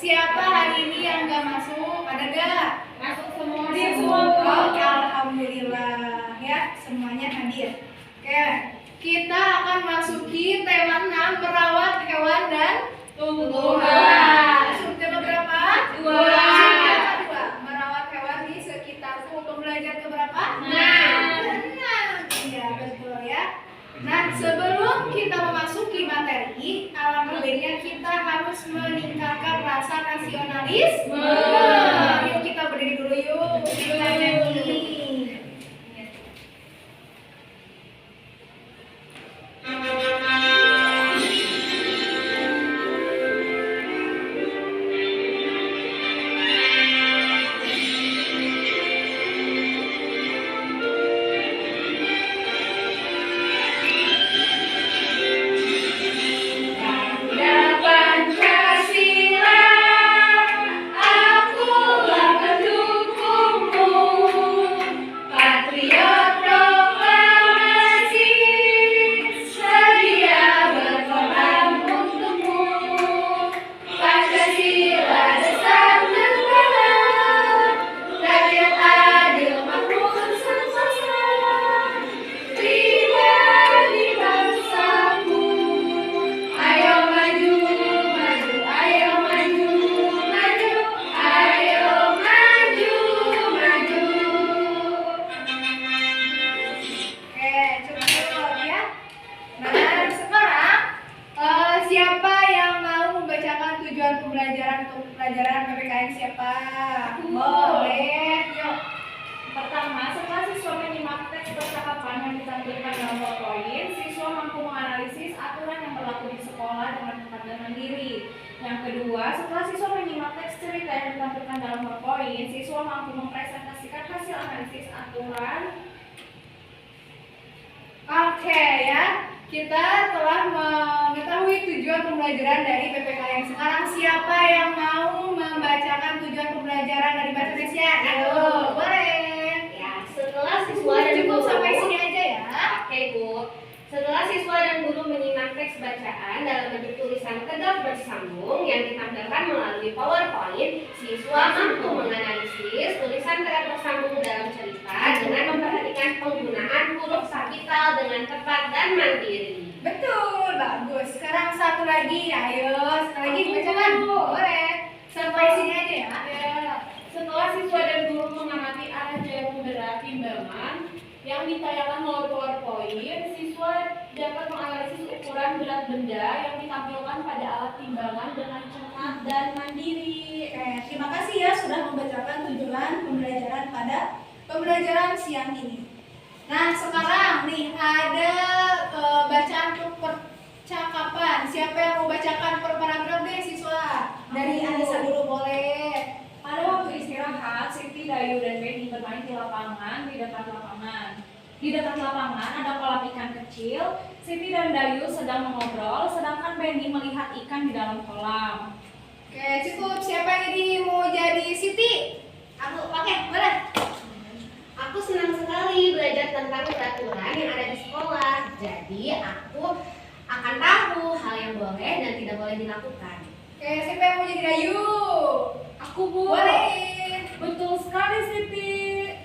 siapa hari ini yang nggak masuk? Ada nggak? Masuk semua. Oke, alhamdulillah ya, semuanya hadir. Oke, kita akan masuki tema 6, merawat hewan dan tumbuhan. Subtema berapa? 2. Subtema 2, merawat hewan di sekitarku. Pembelajaran keberapa? 6. Iya, betul ya. Nah, sebelum kita memasuki materi, alangkah baiknya kita harus meningkatkan rasa nasionalisme. Yuk kita berdiri dulu yuk, kita nyanyi. Pembelajaran untuk pelajaran PPKN siapa? Boleh, yuk. Pertama, setelah siswa menyimak teks percakapan yang ditampilkan dalam PowerPoint, siswa mampu menganalisis aturan yang berlaku di sekolah dengan tepat dan mandiri. Yang kedua, setelah siswa menyimak teks cerita yang ditampilkan dalam PowerPoint, siswa mampu mempresentasikan hasil analisis aturan. Oke ya, kita telah mengetahui tujuan pembelajaran dari PPKN. Sekarang siapa yang mau membacakan tujuan pembelajaran dari Bahasa Indonesia? Ayo, boleh. Ya, setelah siswa dan Cukup guru sampai sini aja ya. Oke, Bu. Setelah siswa dan guru menyimak teks bacaan dalam bentuk tulisan tegak bersambung yang ditampilkan melalui PowerPoint, siswa mampu menganalisis tulisan tegak bersambung dalam cerita dengan memperhatikan penggunaan huruf kapital dengan tepat dan mandiri. Betul, bagus. Sekarang satu lagi, ayo. Sekali lagi bacakan. Boleh. Sampai sini aja ya. Ya, setelah siswa dan guru mengamati arah jaya pemberat timbangan yang ditayangkan melalui PowerPoint, siswa dapat menganalisis ukuran berat benda yang ditampilkan pada alat timbangan dengan cermat dan mandiri. Terima kasih ya sudah membacakan tujuan pembelajaran pada pembelajaran siang ini. Nah, sekarang nih ada bacaan untuk percakapan. Siapa yang mau bacakan per paragraf deh siswa? Dari Anissa dulu boleh. Pada waktu istirahat, Siti, Dayu, dan Benny bermain di lapangan di dekat lapangan. Di dekat lapangan ada kolam ikan kecil. Siti dan Dayu sedang mengobrol, sedangkan Benny melihat ikan di dalam kolam. Oke, cukup. Siapa yang mau jadi Siti? Aku, oke, boleh. Aku senang sekali belajar tentang peraturan yang ada di sekolah. Jadi aku akan tahu hal yang boleh dan tidak boleh dilakukan. Oke, siapa yang mau jadi Dayu? Aku, Bu. Boleh. Betul sekali, Siti.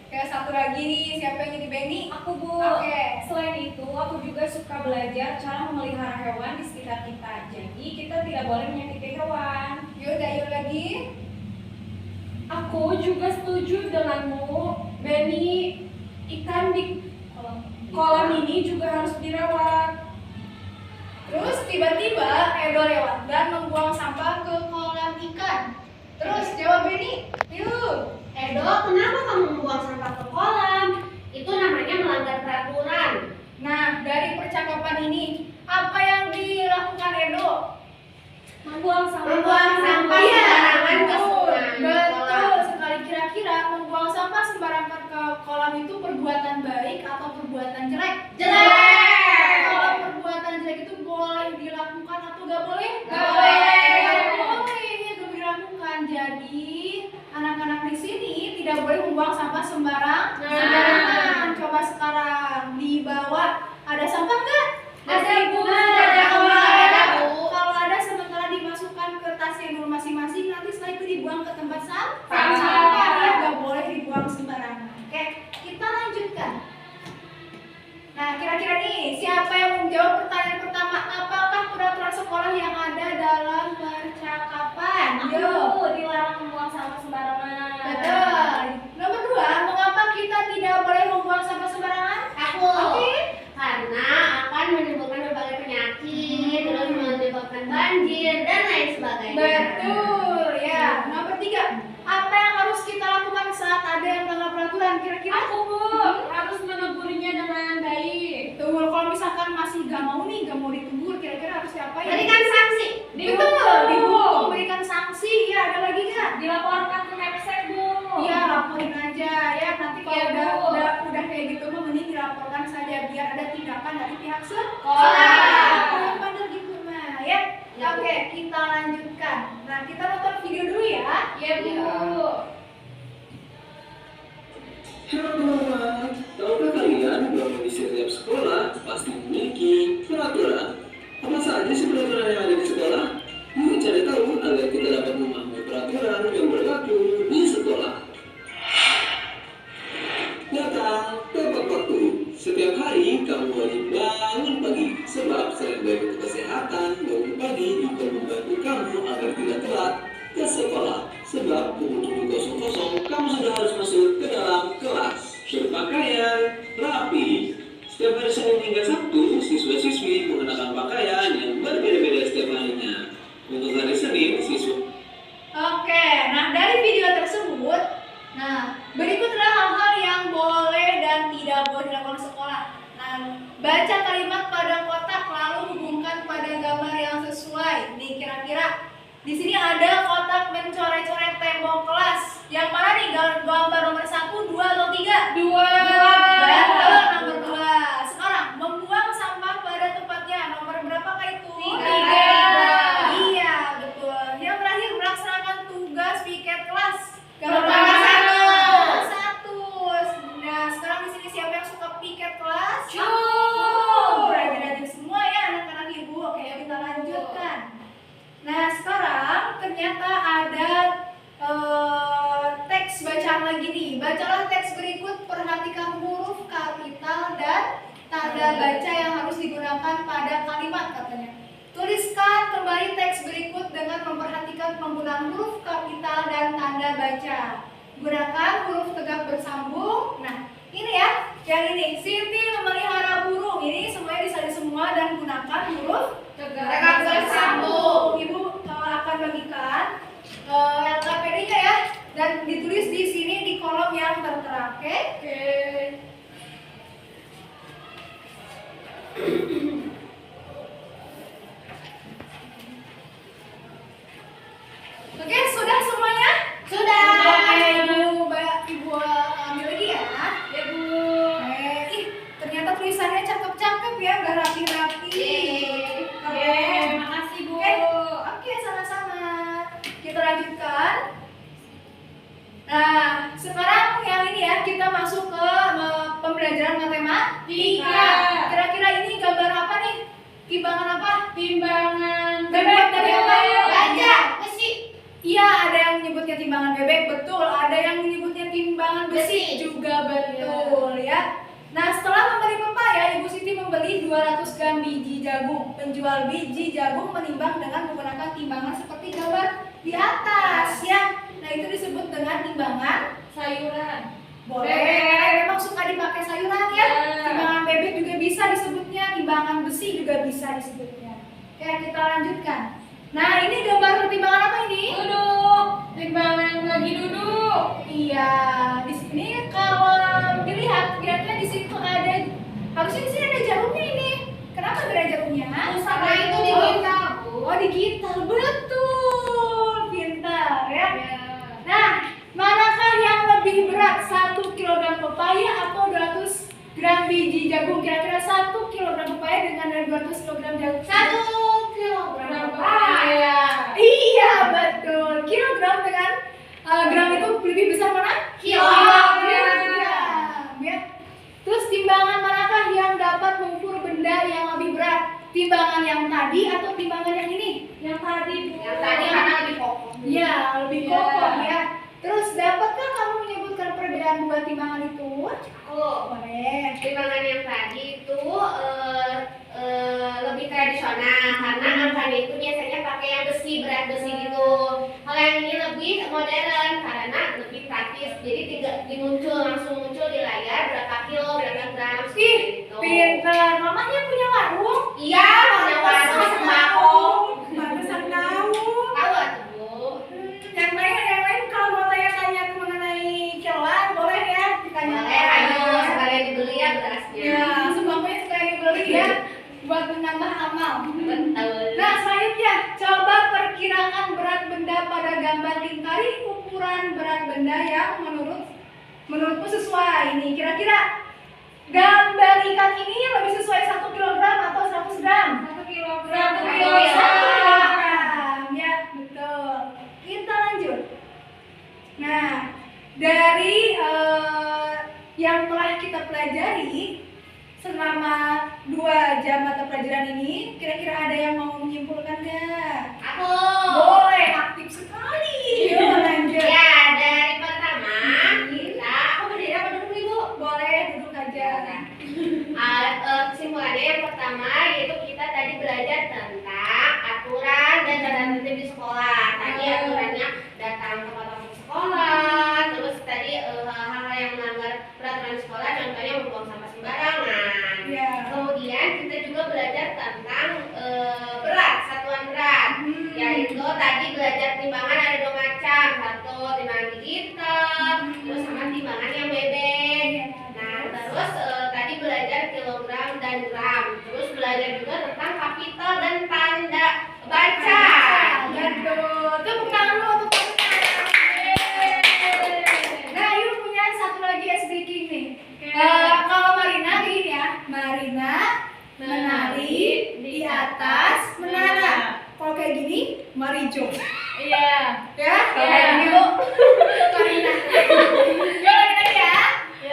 Oke, satu lagi nih. Siapa yang jadi Benny? Aku, Bu. Oke. Selain itu, aku juga suka belajar cara memelihara hewan di sekitar kita. Jadi, kita tidak boleh menyakiti hewan. Yuk, Dayu lagi. Aku juga setuju denganmu, Benny. Ikan di kolam ini juga harus dirawat. Terus tiba-tiba Edo lewat dan membuang sampah ke kolam ikan. Terus jawab Benny. Yuk. Edo, kenapa kamu membuang sampah ke kolam? Itu namanya melanggar peraturan. Nah, dari percakapan ini, apa yang dilakukan Edo? Membuang sampah. Membuang sampah sembarangan ke sungai. Betul sekali. Kira-kira membuang sampah sembarangan ke kolam itu perbuatan baik atau perbuatan jelek? Jelek. Kalau perbuatan jelek itu boleh dilakukan atau nggak boleh? Nggak boleh. Nggak boleh, itu dilakukan. Jadi anak-anak di sini tidak boleh membuang sampah sembarangan. Coba sekarang di bawah ada sampah nggak? Ada, Bu. Ada. Ada, Bu. Kalau ada sementara dimasukkan ke tasnya dulu masing-masing, nanti banjir, dan lain sebagainya. Betul ya. Nomor 3, apa yang harus kita lakukan saat ada yang melanggar peraturan? Kira-kira Aku Bu, harus menegurnya dengan baik. betul. Kalau misalkan masih gak mau ditegur, kira-kira harus diapain? Berikan sanksi. Betul, dihukum, berikan sanksi. Ya, ada lagi nggak? Dilaporkan ke Mepsek Bu. Iya, laporin aja ya. Nanti kalau Iya, Bu. udah kayak gitu mah mending dilaporkan saja biar ada tindakan dari pihak Sekolah. sekolah. Kalau bandel gitu mah ya. Ya, Bu. Oke, kita lanjutkan. Nah, kita nonton video dulu ya. Iya Bu. Halo teman-teman, tahukah kalian bahwa di setiap sekolah pasti memiliki peraturan? Apa saja sih peraturan yang ada di sekolah? Yuk cari tahu agar kita dapat memahami peraturan yang berlaku di sekolah. Datang tepat waktu. Setiap hari kamu wajib bangun pagi, sebab selain baik untuk kesehatan, bangun pagi juga membantu kamu agar tidak telat ke sekolah. Sebab pukul 7.00 kamu sudah harus masuk ke dalam kelas. Berpakaian rapi. Setiap hari Senin hingga Sabtu, siswa-siswi mengenakan pakaian yang berbeda-beda setiap harinya. Untuk hari Senin, siswa Oke, nah dari video tersebut, nah berikutlah hal-hal yang boleh dan tidak boleh dilakukan sekolah. Nah, baca kalimat pada kotak lalu hubungkan pada gambar yang sesuai. Nih kira-kira di sini ada kotak mencoret-coret tembok kelas. Yang mana nih gambar nomor 1, 2 atau 3? 2. Betul, nomor 2. Sekarang membuang sampah pada tempatnya. Nomor berapakah itu? 3. Iya, betul. Yang terakhir melaksanakan tugas piket kelas. Nomor Nomor 1. 1. Nah, sekarang di sini siapa yang suka piket kelas? Cu. Rajin-rajin semua ya anak-anak ibu. Oke, kita lanjutkan. Nah, sekarang ternyata ada teks bacaan lagi nih. Bacalah teks berikut, perhatikan huruf kapital dan tanda baca yang harus digunakan pada kalimat katanya. Tuliskan kembali teks berikut dengan memperhatikan penggunaan huruf kapital dan tanda baca. Gunakan huruf tegak bersambung. Nah, ini ya, yang ini. Siti memelihara burung. Ini semuanya disalin semua dan gunakan huruf Tegak bersambung. Ibu akan bagikan LKPD-nya ya, dan ditulis di sini di kolom yang tertera. Oke? Oke, sudah semuanya? Sudah. Oke, ibu ambil lagi ya. Ya Bu. Ih, ternyata tulisannya cakep-cakep ya, udah rapi-rapi. Yeay, makasih Bu. Oke, sama-sama. Kita lanjutkan. Nah, sekarang yang ini ya, kita masuk ke pembelajaran matematika. Kira-kira ini gambar apa nih? Timbangan apa? Timbangan Bebek dari apa? Baca, besi. Iya, ada yang menyebutnya timbangan bebek, betul. Ada yang menyebutnya timbangan besi Besi. juga, betul ya. Nah, setelah membeli pepaya, Ibu Siti membeli 200 gram biji jagung. Penjual biji jagung menimbang dengan menggunakan timbangan seperti gambar di atas ya. Nah, itu disebut dengan timbangan sayuran. boleh. Bebek. Memang suka dipakai sayuran ya. Ya. Timbangan bebek juga bisa disebutnya, timbangan besi juga bisa disebutnya. Oke, kita lanjutkan. Nah, ini gambar timbangan apa ini? Duduk. Timbangan lagi duduk. Iya, di sini kalau dilihat kira-kira di sini tuh ada, harusnya di sini ada jarumnya ini. Kenapa gak ada jarumnya? Karena itu digital, Bu. Oh, digital, betul, pintar ya. Ya. Nah, manakah yang lebih berat, 1 kg pepaya atau 200 gram biji jagung? Kira-kira 1 kg pepaya dengan 200 kg jagung. 1 kilogram pepaya. Iya, betul. Kilogram dengan gram itu lebih besar mana? Kilogram. Ya. Terus timbangan manakah yang dapat mengukur benda yang lebih berat? Timbangan yang tadi atau timbangan yang ini? Yang tadi Bu. Yang tadi karena lebih kokoh. Iya, lebih Iya. kokoh ya. Terus dapatkah kamu menyebutkan perbedaan dua timbangan itu? Boleh. Timbangan yang tadi itu lebih tradisional karena angkanya itu biasanya pakai yang besi, berat besi gitu. Kalau yang ini lebih modern karena lebih praktis. Jadi tidak langsung muncul di layar berapa kilo, berapa gram. Ih, gitu. pintar. Mamanya punya warung? Iya, punya warung sembako. Pantesan tahu. menambah amal. Betul. Nah, selanjutnya coba perkirakan berat benda pada gambar. Lingkari ukuran berat benda yang menurutmu sesuai. Nih, kira-kira gambar ikan ini lebih sesuai 1 kilogram atau 100 gram? 1 kilogram. 1 kilogram. Ya, betul. Kita lanjut. Nah, dari yang telah kita pelajari selama 2 jam mata pelajaran ini, kira-kira ada yang mau menyimpulkan nggak? Aku. Boleh, aktif sekali. Yuk lanjut. Ya, dari pertama kita, aku berdiri apa duduk nih Bu? Boleh duduk aja. Kesimpulannya yang pertama yaitu kita tadi belajar tentang aturan dan tata tertib di sekolah. Tadi aturannya datang tepat waktu sekolah, terus tadi hal-hal yang melanggar peraturan sekolah, contohnya membuang sampah sembarangan. Ya. Kemudian kita juga belajar tentang berat, satuan berat. Yaitu tadi belajar timbangan ada 2 macam, satu timbangan digital, terus sama timbangan yang bebek. Nah, terus tadi belajar kilogram dan gram. Terus belajar juga tentang kapital dan tanda baca. Betul. Tepuk tangan dulu untuk Nah, yuk punya satu lagi ice breaking nih. Kalau Marina kayak gini ya. Marina menari di atas menara. Kalau kayak gini, Marijo. Iya. Ya? Kalau Iya. kayak gini, Bu. Marina. Yuk lagi ya.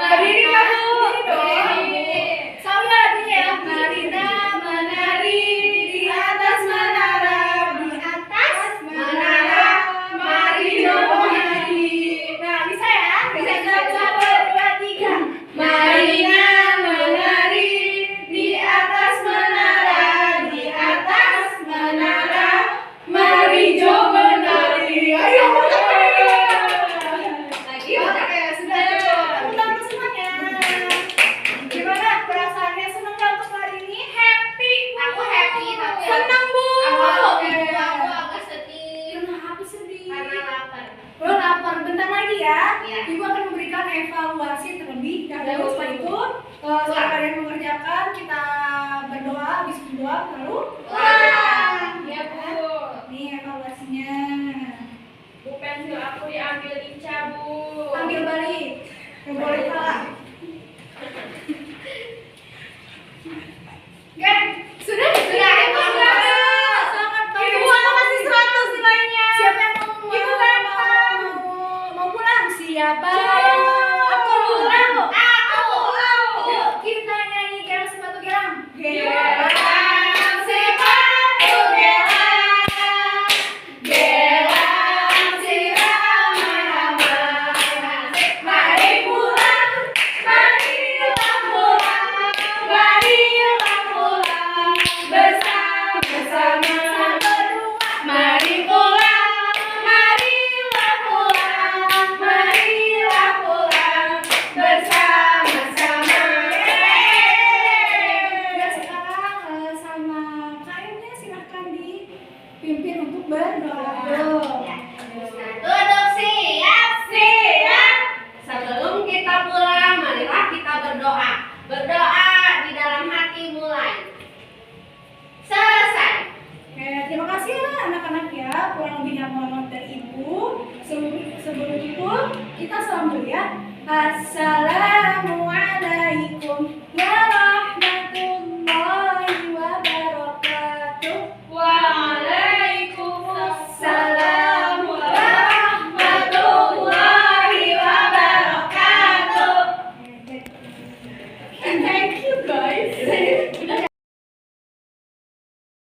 Berdiri kamu. Berdiri dong. Sama lagunya ya. Marina menari di atas menara. Di atas menara. Marijo menari. Nah, bisa ya? Bisa. 1, 2, 3. Marina menari di atas menara. Di atas menara. Marijo menari. Ayo. Lagi Oke, sudah cukup. Tepuk tangan semuanya. Gimana perasaannya? Seneng nggak untuk hari ini? Happy. Aku happy tapi Senang, Bu. aku agak sedih Kenapa sedih? karena lapar. Lo lapar. Bentar lagi ya. Iya. Ibu akan memberikan evaluasi terlebih dahulu. Setelah itu, setelah kalian mengerjakan, kita berdoa. Habis berdoa, lalu Wah. Iya, Bu. nih evaluasinya. Bu, pensil aku diambil Ica, Bu. Ambil balik. Yang boleh salah. Oke, sudah? Sudah, Sangat bagus. Ibu, aku kasih 100 nilainya. Siapa yang mau Ibu, mau pulang? Siapa? Aku pulang. Yuk, kita nyanyi Gerang Sepatu Gerang. Gerang Sepatu Gerang. Gerang sirama-rama. Mari pulang, marilah pulang, marilah pulang. Bersama-sama berdua. Mari pulang, marilah pulang, marilah pulang. Bersama-sama. Ya, sekarang sama KM-nya silahkan dipimpin untuk berdoa. Duduk siap. Sebelum kita pulang, marilah kita berdoa. Berdoa di dalam hati mulai. Selesai. Oke, terima kasih ya anak-anak ya. Kurang lebihnya mohon maaf dari Ibu. Sebelum itu kita salam dulu ya. Assalamualaikum